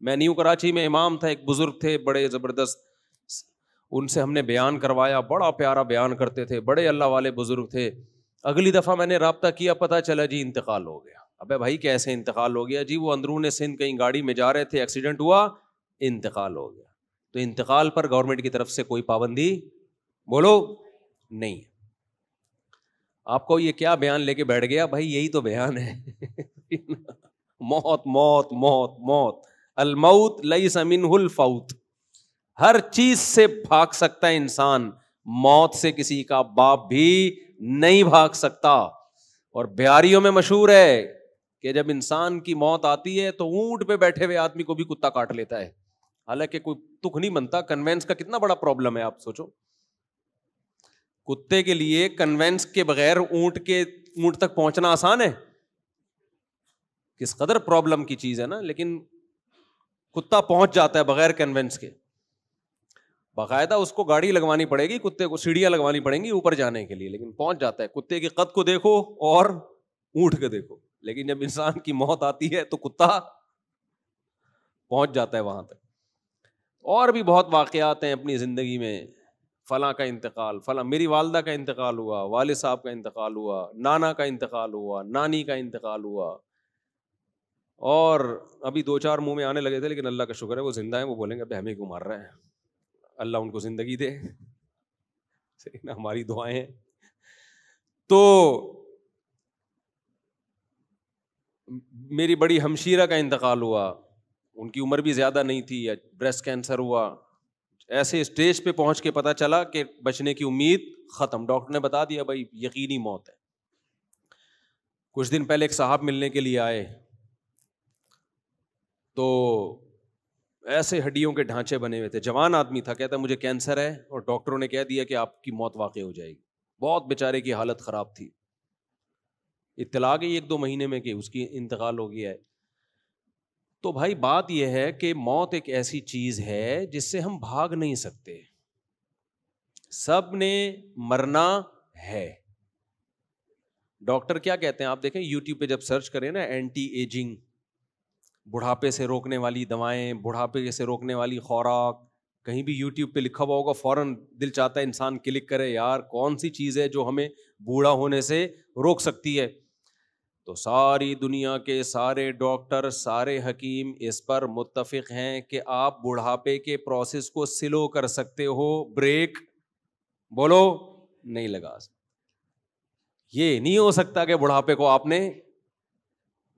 میں نیو کراچی میں امام تھا, ایک بزرگ تھے بڑے زبردست, ان سے ہم نے بیان کروایا, بڑا پیارا بیان کرتے تھے, بڑے اللہ والے بزرگ تھے. اگلی دفعہ میں نے رابطہ کیا, پتہ چلا جی انتقال ہو گیا. ابے بھائی کیسے انتقال ہو گیا؟ جی وہ اندرون سندھ کہیں گاڑی میں جا رہے تھے, ایکسیڈنٹ ہوا, انتقال ہو گیا. تو انتقال پر گورنمنٹ کی طرف سے کوئی پابندی بولو نہیں. آپ کو یہ کیا بیان لے کے بیٹھ گیا بھائی؟ یہی تو بیان ہے. موت موت موت موت, الموت لیس منہ الفوت. ہر چیز سے بھاگ سکتا ہے انسان, موت سے کسی کا باپ بھی نہیں بھاگ سکتا. اور بہاریوں میں مشہور ہے کہ جب انسان کی موت آتی ہے تو اونٹ پہ بیٹھے ہوئے آدمی کو بھی کتا کاٹ لیتا ہے, حالانکہ کوئی تک نہیں بنتا. کنوینس کا کتنا بڑا پرابلم ہے, آپ سوچو. کتے کے لیے کنوینس کے بغیر اونٹ تک پہنچنا آسان ہے, کس قدر پرابلم کی چیز ہے نا. لیکن کتا پہنچ جاتا ہے بغیر کنوینس کے. باقاعدہ اس کو گاڑی لگوانی پڑے گی, کتے کو سیڑھیاں لگوانی پڑیں گی اوپر جانے کے لیے, لیکن پہنچ جاتا ہے. کتے کے قد کو دیکھو اور اونٹ کے دیکھو, لیکن جب انسان کی موت آتی ہے تو کتا پہنچ جاتا ہے وہاں تک. اور بھی بہت واقعات ہیں اپنی زندگی میں, فلاں کا انتقال, فلاں میری والدہ کا انتقال ہوا, والد صاحب کا انتقال ہوا, نانا کا انتقال ہوا, نانی کا انتقال ہوا. اور ابھی 2-4 منہ میں آنے لگے تھے, لیکن اللہ کا شکر ہے وہ زندہ ہیں. وہ بولیں گے ابھی ہمیں کیوں مار رہے ہیں, اللہ ان کو زندگی دے. صحیح نا, ہماری دعائیں ہیں. تو میری بڑی ہمشیرہ کا انتقال ہوا, ان کی عمر بھی زیادہ نہیں تھی, بریسٹ کینسر ہوا. ایسے اسٹیج پہ پہنچ کے پتا چلا کہ بچنے کی امید ختم, ڈاکٹر نے بتا دیا بھائی یقینی موت ہے. کچھ دن پہلے ایک صاحب ملنے کے لیے آئے, تو ایسے ہڈیوں کے ڈھانچے بنے ہوئے تھے, جوان آدمی تھا. کہتا مجھے کینسر ہے اور ڈاکٹروں نے کہہ دیا کہ آپ کی موت واقع ہو جائے گی. بہت بیچارے کی حالت خراب تھی. اطلاع گئی 1-2 مہینے میں کہ اس کی انتقال ہو گیا ہے. تو بھائی بات یہ ہے کہ موت ایک ایسی چیز ہے جس سے ہم بھاگ نہیں سکتے, سب نے مرنا ہے. ڈاکٹر کیا کہتے ہیں آپ دیکھیں یوٹیوب پہ جب سرچ کریں نا, اینٹی ایجنگ, بڑھاپے سے روکنے والی دوائیں, بڑھاپے سے روکنے والی خوراک, کہیں بھی یوٹیوب پہ لکھا ہوا ہوگا, فوراً دل چاہتا ہے انسان کلک کرے, یار کون سی چیز ہے جو ہمیں بوڑھا ہونے سے روک سکتی ہے. تو ساری دنیا کے سارے ڈاکٹر, سارے حکیم اس پر متفق ہیں کہ آپ بڑھاپے کے پروسیس کو سلو کر سکتے ہو, بریک بولو نہیں لگا سکتے. یہ نہیں ہو سکتا کہ بڑھاپے کو آپ نے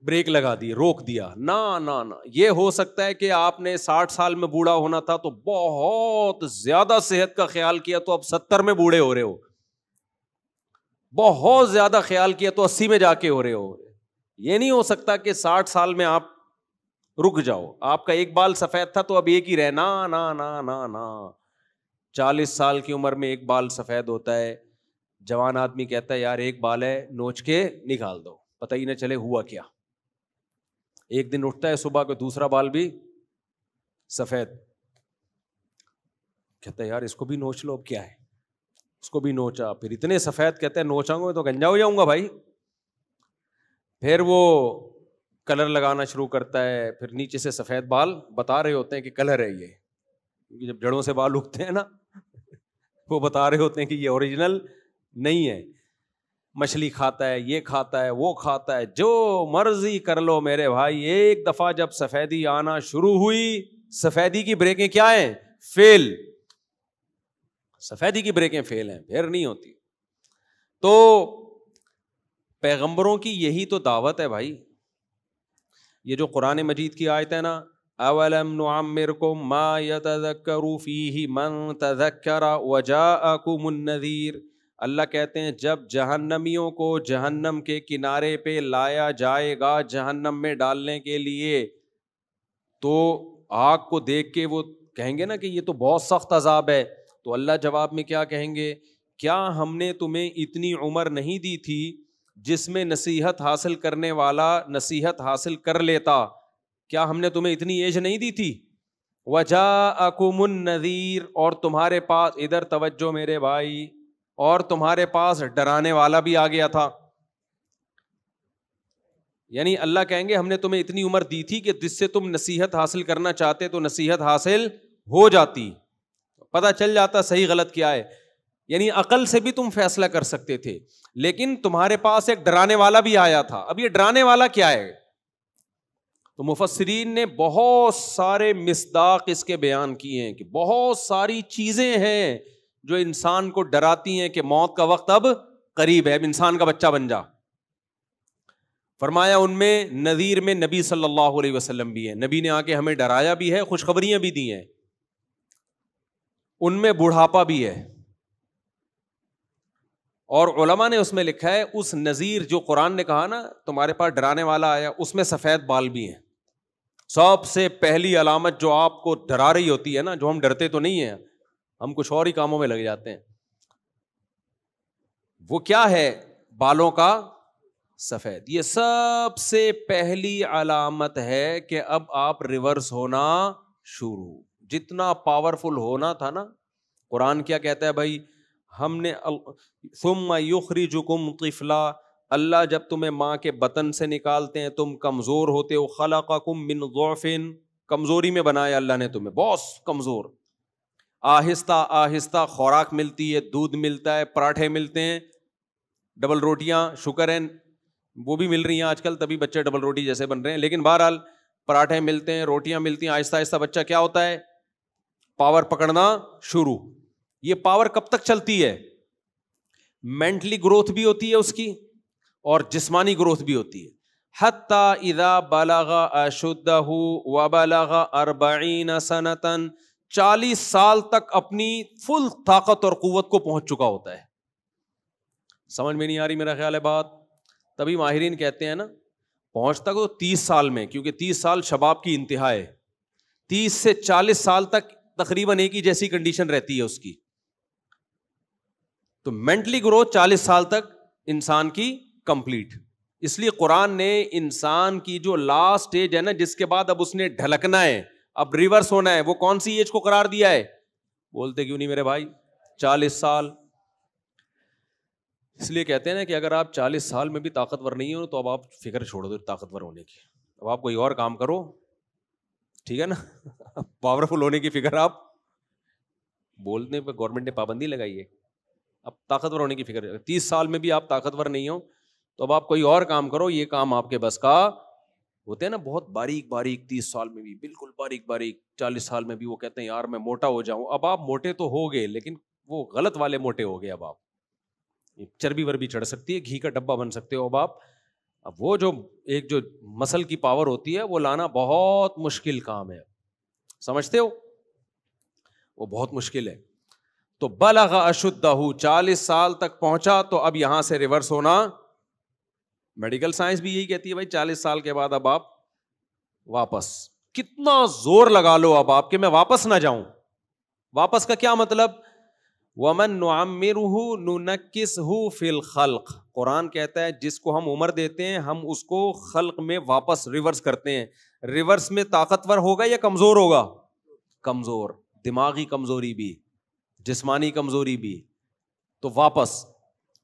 بریک لگا دی, روک دیا, نہ. یہ ہو سکتا ہے کہ آپ نے 60 سال میں بوڑھا ہونا تھا تو بہت زیادہ صحت کا خیال کیا تو اب 70 میں بوڑھے ہو رہے ہو, بہت زیادہ خیال کیا تو 80 میں جا کے ہو رہے ہو. یہ نہیں ہو سکتا کہ 60 سال میں آپ رک جاؤ, آپ کا ایک بال سفید تھا تو اب ایک ہی رہے, نا. 40 سال کی عمر میں ایک بال سفید ہوتا ہے. جوان آدمی کہتا ہے یار ایک بال ہے, نوچ کے نکال دو, پتہ ہی نہ چلے ہوا کیا. ایک دن اٹھتا ہے صبح کو دوسرا بال بھی سفید, کہتا ہے یار اس کو بھی نوچ لو, اب کیا ہے. اس کو بھی نوچا, پھر اتنے سفید, کہتے ہیں نوچاؤں گے تو گنجا ہو جاؤں گا بھائی. پھر وہ کلر لگانا شروع کرتا ہے, پھر نیچے سے سفید بال بتا رہے ہوتے ہیں کہ کلر ہے یہ, جب جڑوں سے بال اگتے ہیں نا وہ بتا رہے ہوتے ہیں کہ یہ اوریجنل نہیں ہے. مچھلی کھاتا ہے, یہ کھاتا ہے, وہ کھاتا ہے, جو مرضی کر لو میرے بھائی, ایک دفعہ جب سفیدی آنا شروع ہوئی, سفیدی کی بریکیں کیا ہیں؟ فیل. سفیدی کی بریکیں فیل ہیں, پھر نہیں ہوتی. تو پیغمبروں کی یہی تو دعوت ہے بھائی. یہ جو قرآن مجید کی آیت ہے نا, اولم نعمرکم ما یتذکر فیہ من تذکر وجاءکم النذیر, اللہ کہتے ہیں جب جہنمیوں کو جہنم کے کنارے پہ لایا جائے گا جہنم میں ڈالنے کے لیے, تو آگ کو دیکھ کے وہ کہیں گے نا کہ یہ تو بہت سخت عذاب ہے. تو اللہ جواب میں کیا کہیں گے؟ کیا ہم نے تمہیں اتنی عمر نہیں دی تھی جس میں نصیحت حاصل کرنے والا نصیحت حاصل کر لیتا؟ کیا ہم نے تمہیں اتنی ایج نہیں دی تھی؟ وجاءکم النذیر, اور تمہارے پاس, ادھر توجہ میرے بھائی, اور تمہارے پاس ڈرانے والا بھی آ گیا تھا. یعنی اللہ کہیں گے ہم نے تمہیں اتنی عمر دی تھی کہ جس سے تم نصیحت حاصل کرنا چاہتے تو نصیحت حاصل ہو جاتی, پتہ چل جاتا صحیح غلط کیا ہے. یعنی عقل سے بھی تم فیصلہ کر سکتے تھے, لیکن تمہارے پاس ایک ڈرانے والا بھی آیا تھا. اب یہ ڈرانے والا کیا ہے؟ تو مفسرین نے بہت سارے مصداق اس کے بیان کیے ہیں کہ بہت ساری چیزیں ہیں جو انسان کو ڈراتی ہیں کہ موت کا وقت اب قریب ہے, اب انسان کا بچہ بن جا. فرمایا ان میں نذیر میں نبی صلی اللہ علیہ وسلم بھی ہے, نبی نے آ کے ہمیں ڈرایا بھی ہے, خوشخبریاں بھی دی ہیں. ان میں بڑھاپا بھی ہے, اور علماء نے اس میں لکھا ہے اس نذیر جو قرآن نے کہا نا تمہارے پاس ڈرانے والا آیا, اس میں سفید بال بھی ہیں. سب سے پہلی علامت جو آپ کو ڈرا رہی ہوتی ہے نا, جو ہم ڈرتے تو نہیں ہیں, ہم کچھ اور ہی کاموں میں لگ جاتے ہیں, وہ کیا ہے؟ بالوں کا سفید. یہ سب سے پہلی علامت ہے کہ اب آپ ریورس ہونا شروع. جتنا پاورفل ہونا تھا نا, قرآن کیا کہتا ہے بھائی, ہم نے ثم یخرجکم طفلا, اللہ جب تمہیں ماں کے بطن سے نکالتے ہیں تم کمزور ہوتے ہو, خلقکم من ضعف, کمزوری میں بنایا اللہ نے تمہیں, بہت کمزور. آہستہ آہستہ خوراک ملتی ہے, دودھ ملتا ہے, پراٹھے ملتے ہیں, ڈبل روٹیاں, شکر ہے وہ بھی مل رہی ہیں آج کل, تبھی بچے ڈبل روٹی جیسے بن رہے ہیں. لیکن بہرحال پراٹھے ملتے ہیں, روٹیاں ملتی ہیں, آہستہ آہستہ بچہ کیا ہوتا ہے؟ پاور پکڑنا شروع. یہ پاور کب تک چلتی ہے؟ مینٹلی گروتھ بھی ہوتی ہے اس کی, اور جسمانی گروتھ بھی ہوتی ہے. حتی اذا بلغ اشدہ وبلغ 40 سنۃ, 40 سال تک اپنی فل طاقت اور قوت کو پہنچ چکا ہوتا ہے. سمجھ میں نہیں آ رہی میرا خیال ہے بات؟ تبھی ماہرین کہتے ہیں نا پہنچتا کو 30 سال میں, کیونکہ 30 سال شباب کی انتہا ہے. 30 سے 40 سال تک تقریباً ایک ہی جیسی کنڈیشن رہتی ہے اس کی. تو مینٹلی گروتھ 40 سال تک انسان کی کمپلیٹ. اس لیے قرآن نے انسان کی جو لاسٹ ایج ہے نا, جس کے بعد اب اس نے ڈھلکنا ہے, اب ریورس ہونا ہے, وہ کون سی ایج کو قرار دیا ہے؟ بولتے کیوں نہیں میرے بھائی؟ 40 سال. اس لیے کہتے ہیں نا کہ اگر آپ 40 سال میں بھی طاقتور نہیں ہو تو اب آپ فکر چھوڑ دو طاقتور ہونے کی, اب آپ کوئی اور کام کرو, ٹھیک ہے نا. پاورفل ہونے کی فکر آپ بولنے پہ گورنمنٹ نے پابندی لگائی ہے, اب طاقتور ہونے کی فکر. 30 سال میں بھی آپ طاقتور نہیں ہو تو اب آپ کوئی اور کام کرو, یہ کام آپ کے بس کا ہوتے ہیں نا بہت باریک باریک. 30 سال میں بھی بالکل باریک باریک, 40 سال میں بھی وہ کہتے ہیں یار میں موٹا ہو جاؤں. اب آپ موٹے تو ہو گئے لیکن وہ غلط والے موٹے ہو گئے. اب آپ چربی وربی چڑھ سکتی ہے, گھی کا ڈبہ بن سکتے ہو. اب وہ جو ایک جو مسل کی پاور ہوتی ہے وہ لانا بہت مشکل کام ہے, سمجھتے ہو, وہ بہت مشکل ہے. تو بلغ اشدہ, 40 سال تک پہنچا تو اب یہاں سے ریورس ہونا. میڈیکل سائنس بھی یہی کہتی ہے بھائی 40 سال کے بعد اب آپ واپس, کتنا زور لگا لو اب آپ کہ میں واپس نہ جاؤں. واپس کا کیا مطلب؟ وَمَن نُعَمِّرُهُ نُنَكِّسْهُ فِي الْخَلْقِ, قرآن کہتا ہے جس کو ہم عمر دیتے ہیں ہم اس کو خلق میں واپس ریورس کرتے ہیں. ریورس میں طاقتور ہوگا یا کمزور ہوگا؟ کمزور, دماغی کمزوری بھی, جسمانی کمزوری بھی. تو واپس,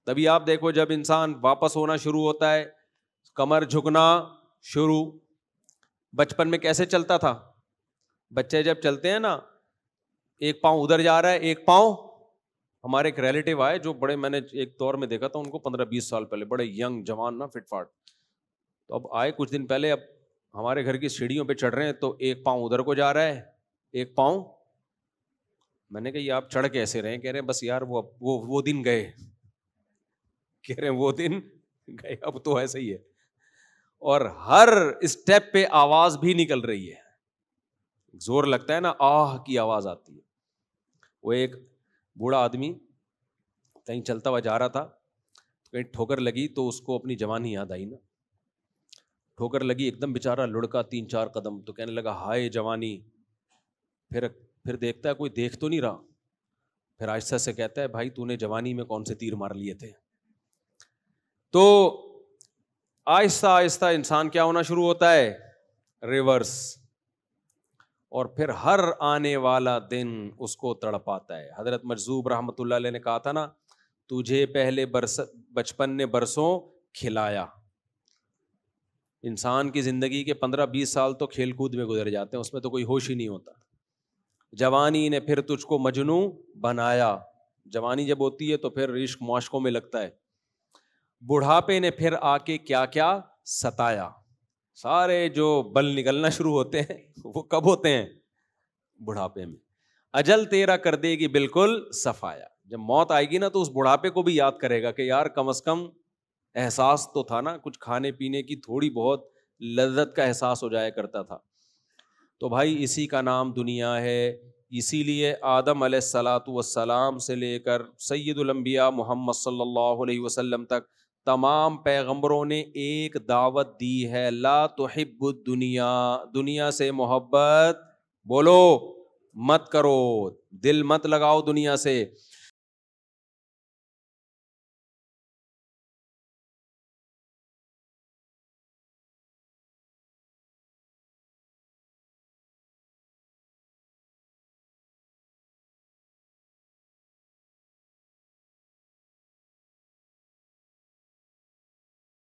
تبھی آپ دیکھو جب انسان واپس ہونا شروع ہوتا ہے, کمر جھکنا شروع. بچپن میں کیسے چلتا تھا؟ بچے جب چلتے ہیں نا, ایک پاؤں ادھر جا رہا ہے, ایک پاؤں. ہمارے ایک ریلیٹیو آئے جو بڑے, میں نے ایک دور میں دیکھا تھا ان کو 15-20 سال پہلے, بڑے ینگ جوان نا, فٹ فاٹ. تو اب آئے کچھ دن پہلے, اب ہمارے گھر کی سیڑھیوں پہ چڑھ رہے ہیں تو ایک پاؤں ادھر کو جا رہا ہے, ایک پاؤں. میں نے کہا یہ آپ چڑھ کیسے رہے ہیں؟ کہہ رہے ہیں بس یار وہ دن گئے. کہہ رہے ہیں وہ دن گئے, اب تو ایسا ہی ہے. اور ہر اسٹیپ پہ آواز بھی نکل رہی ہے, زور لگتا ہے نا, آہ کی آواز آتی ہے. وہ ایک بوڑھا آدمی کہیں چلتا ہوا جا رہا تھا, کہیں ٹھوکر لگی تو اس کو اپنی جوانی یاد آئی نا. ٹھوکر لگی ایک دم بیچارہ لڑکا 3-4 قدم, تو کہنے لگا ہائے جوانی. پھر دیکھتا ہے کوئی دیکھ تو نہیں رہا, پھر آہستہ سے کہتا ہے بھائی تو نے جوانی میں کون سے تیر مار لیے تھے. تو آہستہ آہستہ انسان کیا ہونا شروع ہوتا ہے؟ ریورس. اور پھر ہر آنے والا دن اس کو تڑپاتا ہے. حضرت مجذوب رحمۃ اللہ علیہ نے کہا تھا نا, تجھے پہلے بچپن نے برسوں کھلایا. انسان کی زندگی کے 15-20 سال تو کھیل کود میں گزر جاتے ہیں، اس میں تو کوئی ہوش ہی نہیں ہوتا. جوانی نے پھر تجھ کو مجنوں بنایا، جوانی جب ہوتی ہے تو پھر عشق معاشقوں میں لگتا ہے. بڑھاپے نے پھر آ کے کیا کیا ستایا. سارے جو بل نکلنا شروع ہوتے ہیں وہ کب ہوتے ہیں؟ بڑھاپے میں. اجل تیرا کر دے گی بالکل صفایا. جب موت آئے گی نا تو اس بڑھاپے کو بھی یاد کرے گا کہ یار کم از کم احساس تو تھا نا، کچھ کھانے پینے کی تھوڑی بہت لذت کا احساس ہو جایا کرتا تھا. تو بھائی اسی کا نام دنیا ہے. اسی لیے آدم علیہ الصلاۃ والسلام سے لے کر سید الانبیاء محمد صلی اللہ علیہ وسلم تک تمام پیغمبروں نے ایک دعوت دی ہے، لا تحب الدنیا، دنیا سے محبت بولو مت کرو، دل مت لگاؤ دنیا سے.